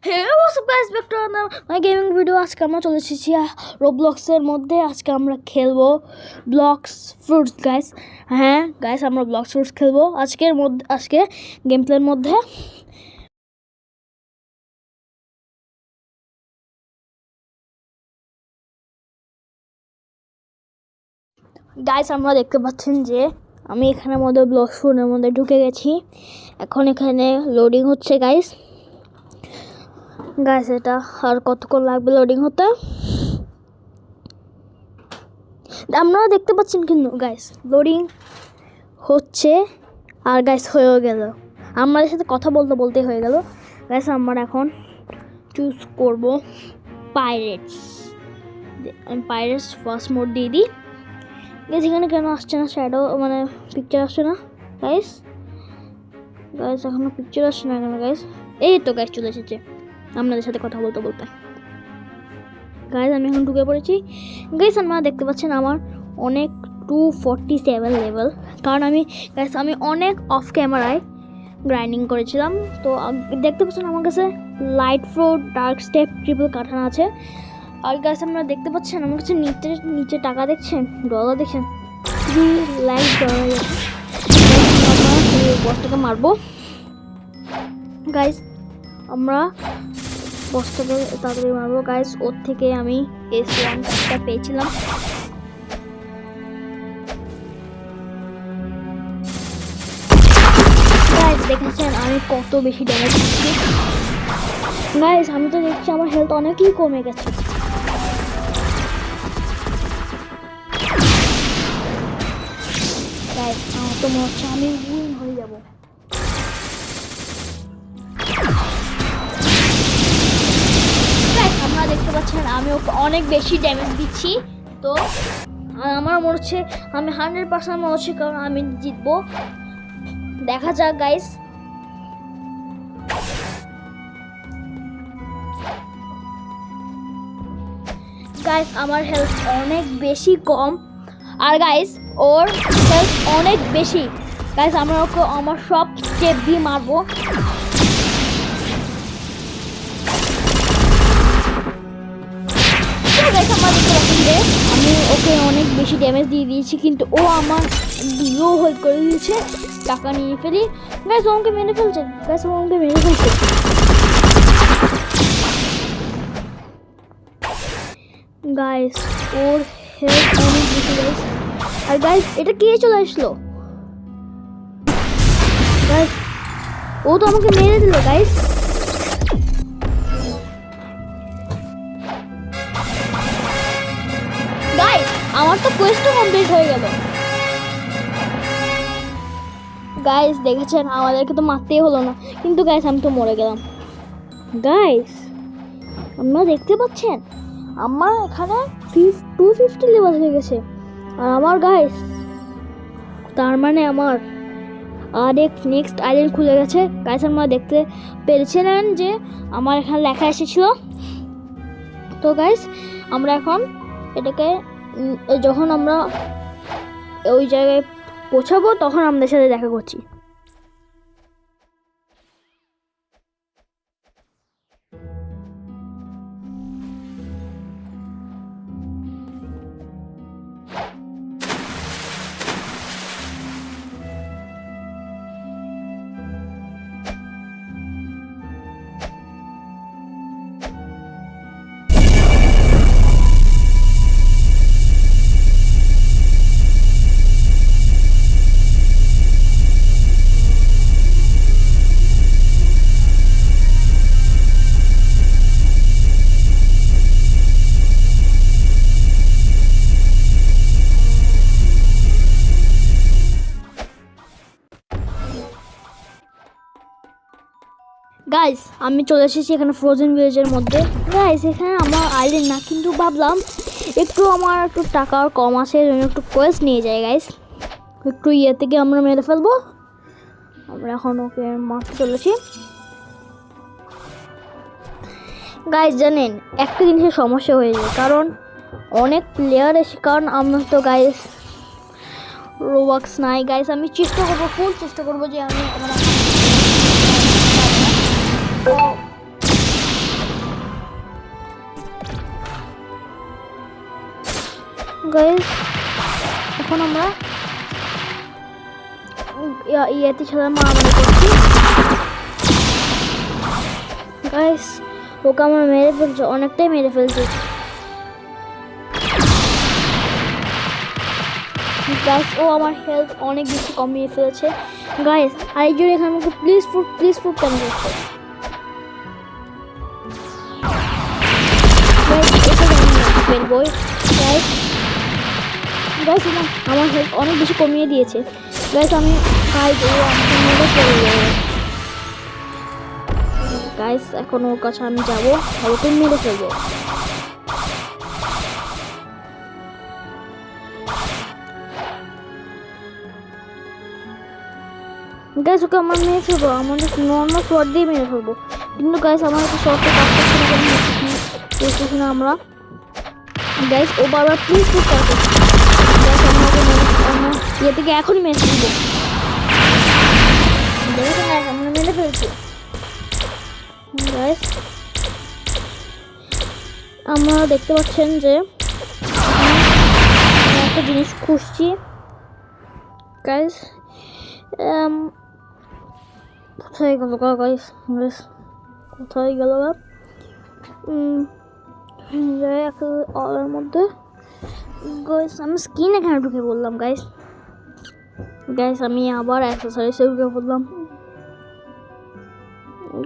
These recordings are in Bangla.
Hey what's up guys, back to my gaming video. আজকে আমরা চলে এসেছি রোবলক্সের মধ্যে। আজকে আমরা খেলবো ব্লক্স ফ্রুটস গাইস। হ্যাঁ গাইস, আমরা ব্লক্স ফ্রুটস খেলবো আজকে গেম প্লের মধ্যে। গাইস, আমরা দেখতে পাচ্ছেন যে আমি এখানের মধ্যে ব্লক্স ফ্রুটের মধ্যে ঢুকে গেছি। এখন এখানে লোডিং হচ্ছে গাইস। এটা আর কতক্ষণ লাগবে লোডিং হতে আপনারা দেখতে পাচ্ছেন, কিন্তু গাইস লোডিং হচ্ছে আর গাইস হয়েও গেল। আমাদের সাথে কথা বলতে বলতে হয়ে গেল গাইস। আমরা এখন চুজ করব পাইরেটস। আমি পাইরেটস ফার্স্ট মোড দিয়ে দিই গাইস। এখানে কেন আসছে না শ্যাডো, মানে পিকচার আসছে না গাইস। এখনো পিকচার আসছে না কেন গাইস? এই তো গাইস চলে এসেছে আপনাদের সাথে কথা বলতে বলতে। গাইস আমি এখন ঢুকে পড়েছি গাইস। আপনারা দেখতে পাচ্ছেন আমার অনেক 247 লেভেল, কারণ আমি অনেক অফ ক্যামেরায় গ্রাইন্ডিং করেছিলাম। তো দেখতে পাচ্ছেন আমার কাছে light fruit, dark step, triple katana আছে। আর গাইস আপনারা দেখতে পাচ্ছেন আমার কাছে নিচে টাকা দেখছেন, ডলার দেখছেন, $3 আছে। আমরা বসটাকে মারবো গাইস। আমরা বসটাকে তাড়াতাড়ি মারবো গাইস। ওর থেকে আমি S1 কার্ডটা পেয়েছিলাম। গাইস দেখেছেন আমি কত বেশি ড্যামেজ দিচ্ছি গাইস। আমি তো দেখছি আমার হেলথ অনেকই কমে গেছে গাইস। আমার তো মনে হচ্ছে আমি উইন হয়ে যাবো। আপনারা দেখতে পাচ্ছেন আমি ওকে অনেক বেশি ড্যামেজ দিচ্ছি। তো আমার মনে হচ্ছে আমি 100% মনে হচ্ছে, কারণ আমি জিতবো। দেখা যাক গাইস। আমার হেলথ অনেক বেশি কম, আর গাইস ওর হেলথ অনেক বেশি। গাইস আমরা ওকে আমার সব স্টেপ দিয়ে মারবো। আমি ওকে অনেক বেশি ড্যামেজ দিয়ে দিয়েছি, কিন্তু ও আমার লো হোল্ড করে দিয়েছে। টাকা নিয়ে ফেলি গাইস। আমাকে মেরে ফেলছে গাইস। ওর হেলথ অনেক বেশি গাইস। আর গাইস এটা কে চলে আসলো গাইস? ও তো আমাকে মেরে দিল গাইস। আমার তো কোয়েস্টও কমপ্লিট হয়ে গেল গাইস। দেখেছেন আমাদেরকে তো মারতেই হলো না, কিন্তু গাইস আমি তো মরে গেলাম গাইস। আপনারা দেখতে পাচ্ছেন আমার এখানে 250 লেভেল হয়ে গেছে। আর আমার গাইস তার মানে আমার নেক্সট আইল্যান্ড খুলে গেছে গাইস। আপনারা দেখতে পেরেছিলেন যে আমার এখানে লেখা এসেছিল। তো গাইস আমরা এখন এটাকে যখন আমরা ওই জায়গায় পৌঁছাবো তখন আমাদের সাথে দেখা করছি। গাইস আমি চলে এসেছি এখানে ফ্রোজেন ভিলেজের মধ্যে গাইস। এখানে আমার আইল্যান্ড না, কিন্তু ভাবলাম আমার একটু টাকা কম আছে, একটু কোয়েস্ট নিয়ে যাই গাইস। একটু ইয়ে থেকে আমরা মেরে ফেলবো। আমরা এখন ওকে মারতে চলেছি গাইস। জানেন একটা জিনিসের সমস্যা হয়ে যায়, কারণ অনেক প্লেয়ার এসে, কারণ আমরা তো গাইস রোবক্স নাই গাইস। আমি ফুল চেষ্টা করবো যে আমি গাইস এখন আমরা ইয়াতে ছাড়া মারামারি করছি গাইস। ওকে আমরা মেরে ফেলছি, অনেকটাই মেরে ফেলছি গাইস। ও আমার হেলথ অনেক বেশি কমিয়ে ফেলেছে গাইস। আরেকজন এখানে আমাকে প্লিজ ফুড কেন করছে গাইস? আমার হেলথ অনেক বেশি কমিয়ে দিয়েছে গাইস। আমি গাইস এখন ওর কাছে আমি যাবো, ওকে মেরে ফেলবো গাইস। ওকে আমার মেরে ফেলবো, আমাদের নর্মাল শর্ট দিয়ে মেরে ফেলবো, কিন্তু গাইস আমার একটা শর্টে কাজ করছি না আমরা গাইস। ও বারবার প্লিজ ফুড করছে গাইস। আমরা ইয়ে থেকে এখনই মেরে ফেলবো, দেখেছেন গাইস আমরা মেরে ফেলছি গাইস। আমরা দেখতে পাচ্ছেন যে একটা জিনিস খুঁজছি গাইস। কোথায় গেল গাইস? কোথায় গেল অলের মধ্যে গাইস? আমি স্কিন এখানে ঢুকে বললাম গাইস। আমি আবার এক্সারসাইজে ঢুকে বললাম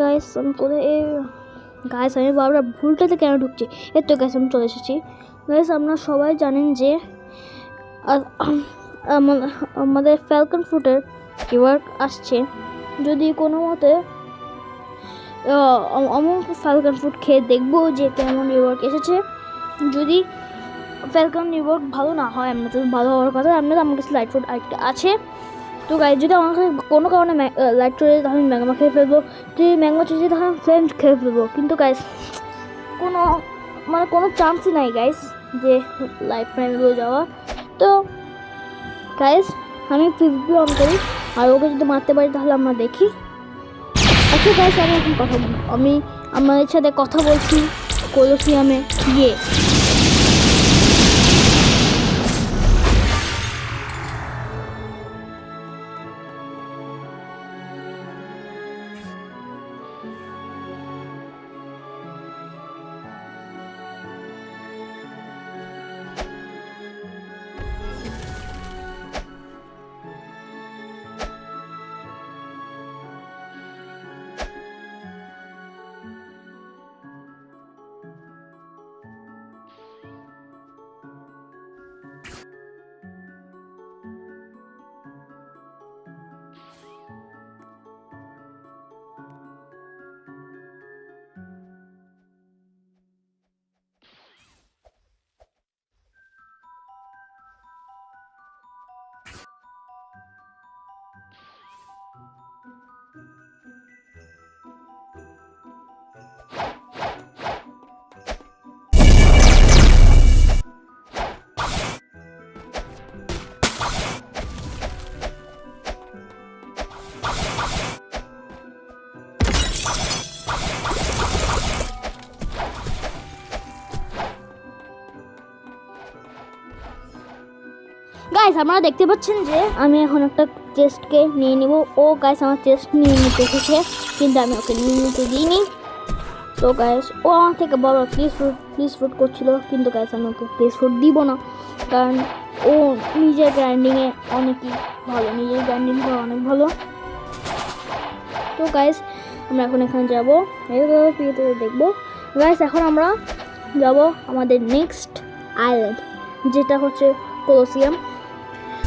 গাইস। আমি কোথায় গাইস? আমি বারবার ভুলটাতে কেন ঢুকছি? এর তো গাইস আমি চলে এসেছি গাইস। আপনারা সবাই জানেন যে আমাদের ফ্যালকন ফ্রুটের রিওয়ার্ড আসছে। যদি কোনো মতে আমার ফ্যালকন ফ্রুট খেয়ে দেখবো যে কেমন রিওয়ার্ড এসেছে। যদি ফ্যালকন রিওয়ার্ড ভালো না হয়, এমনি তো ভালো হওয়ার কথা, এমনি তো আমার কাছে লাইট ফ্রুট আরেকটা আছে। তো গাইস যদি আমার কাছে কোনো কারণে লাইট চলে যায় তাহলে ম্যাগমা খেয়ে ফেলবো, যদি ম্যাগমা চলে যায় তাহলে ফ্লেম খেয়ে ফেলবো। কিন্তু গাইস কোনো চান্সই নাই গাইস যে লাইট ফ্লেমগুলো যাওয়া। তো গাইস আমি পিভি অন করি, আর ওকে যদি মারতে পারি তাহলে আমরা দেখি। আচ্ছা গাইস আমি এখন আমি আমাদের সাথে কথা বলছি কলোসিয়ামে গিয়ে। গাইস আপনারা দেখতে পাচ্ছেন যে আমি এখন একটা চেস্টকে নিয়ে নিব। ও গাইস আমার চেস্ট নিয়ে নিতে এসেছে, কিন্তু আমি ওকে নিয়ে নিতে দিইনি। তো গাইস ও আমার থেকে বড় প্লিজ ফুড করছিল, কিন্তু গাইস আমি ওকে প্লিজ ফুড দিব না, কারণ ও নিজের গ্রাইন্ডিংয়ে অনেকই ভালো, নিজের গ্রাইন্ডিং করা অনেক ভালো। তো গাইস আমরা এখন এখানে যাবো, এইভাবে পিতে দেখবো গাইস। এখন আমরা যাব আমাদের নেক্সট আইল্যান্ড, যেটা হচ্ছে কলোসিয়াম।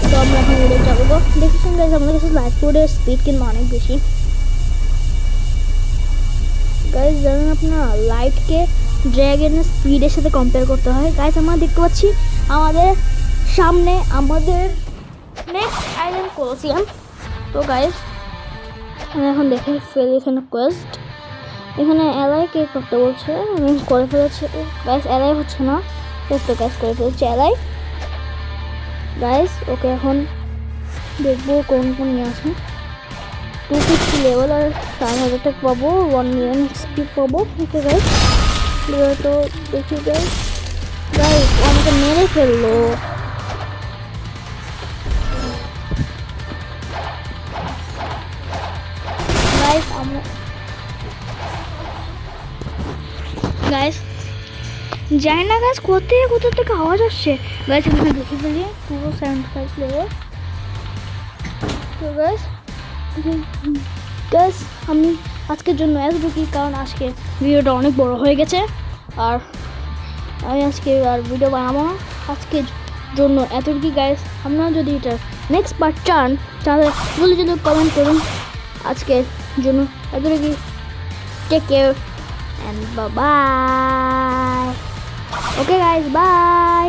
তো আমরা এখন ওদের যাবো। দেখেছেন গাইস আমাদের কাছে লাইট ফুডের স্পিড কিন্তু অনেক বেশি গাইস। জানেন আপনারা লাইটকে ড্র্যাগনের স্পিডের সাথে কম্পেয়ার করতে হয় গাইস। আমরা দেখতে পাচ্ছি আমাদের সামনে আমাদের নেক্সট আইল্যান্ড কলোসিয়াম। তো গাইস আমি এখন দেখে ফেলি এখানে কোয়েস্ট, এখানে এলাই কে করতে বলছে, আমি করে ফেলেছি গাইস। এলাই হচ্ছে না, তো গাইস করে ফেলেছি এলাই গাইস। ওকে এখন দেখবো কোন কোন নিয়ে আসে। 250 লেভেল আর 4000 টাকা পাবো, 1 মিলিয়ন স্পিড পাবো। ওকে গাইস তো দেখি গাইস, আমাকে মেরে ফেললো। গাইস আমরা গাইস জানি না গাইস কোথা থেকে আওয়াজ আসছে গাইস আমরা দেখে ফেলি পুরো 75 লেভেল তো গাইস আমি আজকের জন্য এতটুকুই কারণ আজকে ভিডিওটা অনেক বড় হয়ে গেছে আর আমি আজকে আর ভিডিও বানাবো না আজকের জন্য এতটুকুই গাইস আপনারা যদি এটা নেক্সট পার্ট চান তাহলে বলে যদি কমেন্ট করুন আজকের জন্য এতটুকুই take care and bye bye okay guys by